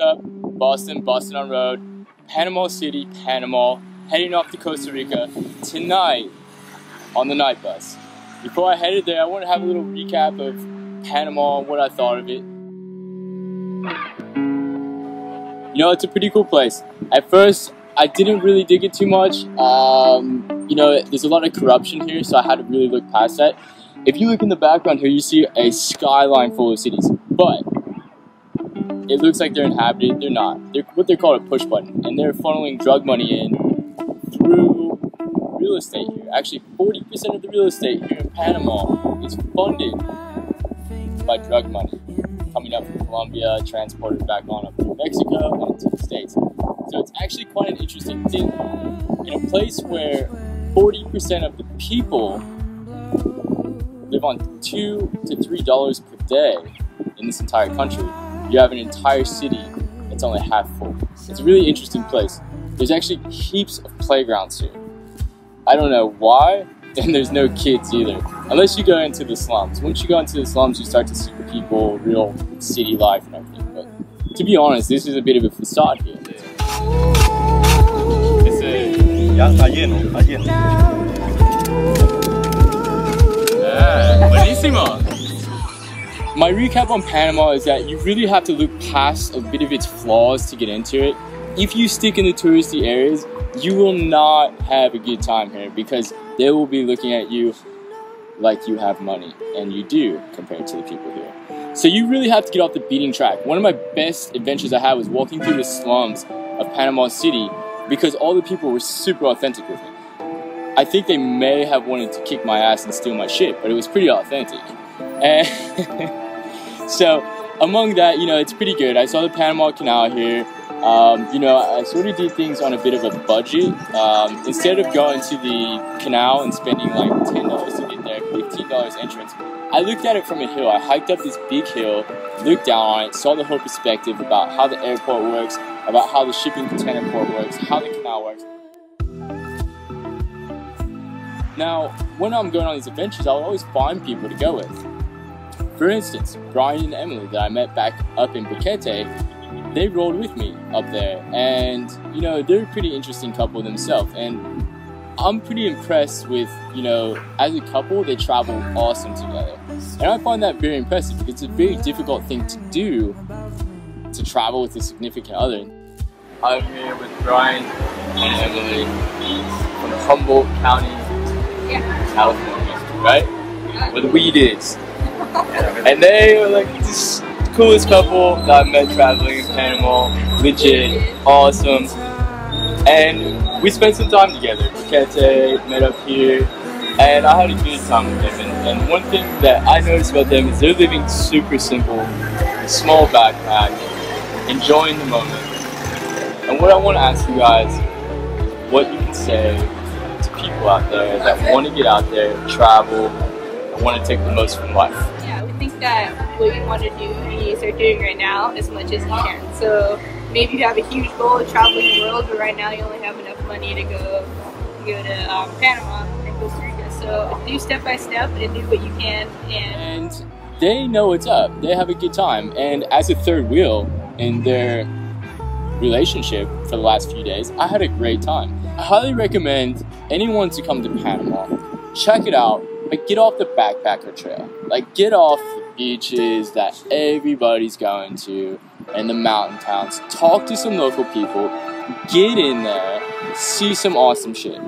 Up, Boston on road, Panama City, Panama, heading off to Costa Rica tonight on the night bus. Before I headed there, I want to have a little recap of Panama, what I thought of it. You know, it's a pretty cool place. At first, I didn't really dig it too much. You know, there's a lot of corruption here, so I had to really look past that. If you look in the background here, you see a skyline full of cities, but it looks like they're inhabited. They're not. They're what they call a push button, and they're funneling drug money in through real estate here. Actually, 40% of the real estate here in Panama is funded by drug money, coming up from Colombia, transported back on up through Mexico and into the States. So it's actually quite an interesting thing. In a place where 40% of the people live on $2 to $3 per day in this entire country, you have an entire city that's only half full. It's a really interesting place. There's actually heaps of playgrounds here. I don't know why, and there's no kids either, unless you go into the slums. Once you go into the slums, you start to see people, real city life and everything. But to be honest, this is a bit of a facade here. Buenísimo! My recap on Panama is that you really have to look past a bit of its flaws to get into it. If you stick in the touristy areas, you will not have a good time here because they will be looking at you like you have money, and you do compared to the people here. So you really have to get off the beaten track. One of my best adventures I had was walking through the slums of Panama City because all the people were super authentic with me. I think they may have wanted to kick my ass and steal my shit, but it was pretty authentic. And so among that, you know, it's pretty good. I saw the Panama Canal here. You know, I sort of did things on a bit of a budget. Instead of going to the canal and spending like $10 to get there, $15 entrance, I looked at it from a hill. I hiked up this big hill, looked down on it, saw the whole perspective about how the airport works, about how the shipping container port works, how the canal works. Now, when I'm going on these adventures, I'll always find people to go with. For instance, Brian and Emily that I met back up in Boquete, they rolled with me up there, and you know, they're a pretty interesting couple themselves, and I'm pretty impressed with, you know, as a couple, they travel awesome together. And I find that very impressive because it's a very difficult thing to do, to travel with a significant other. I'm here with Brian and Emily from Humboldt County, California, right? Where the weed is. And they were like this coolest couple that I met traveling in Panama. Legit, awesome. And we spent some time together. Boquete, met up here, and I had a good time with them. And one thing that I noticed about them is they're living super simple, small backpack, enjoying the moment. And what I want to ask you guys, what you can say to people out there that want to get out there, travel, and want to take the most from life. Yeah, we think that what you want to do, you start doing right now as much as you can. So maybe you have a huge goal of traveling the world, but right now you only have enough money to go to Panama and Costa Rica. So do step by step and do what you can. And they know what's up. They have a good time. And as a third wheel in their relationship for the last few days, I had a great time. I highly recommend anyone to come to Panama. Check it out. Like, get off the backpacker trail. Like, get off the beaches that everybody's going to and the mountain towns. Talk to some local people. Get in there. See some awesome shit.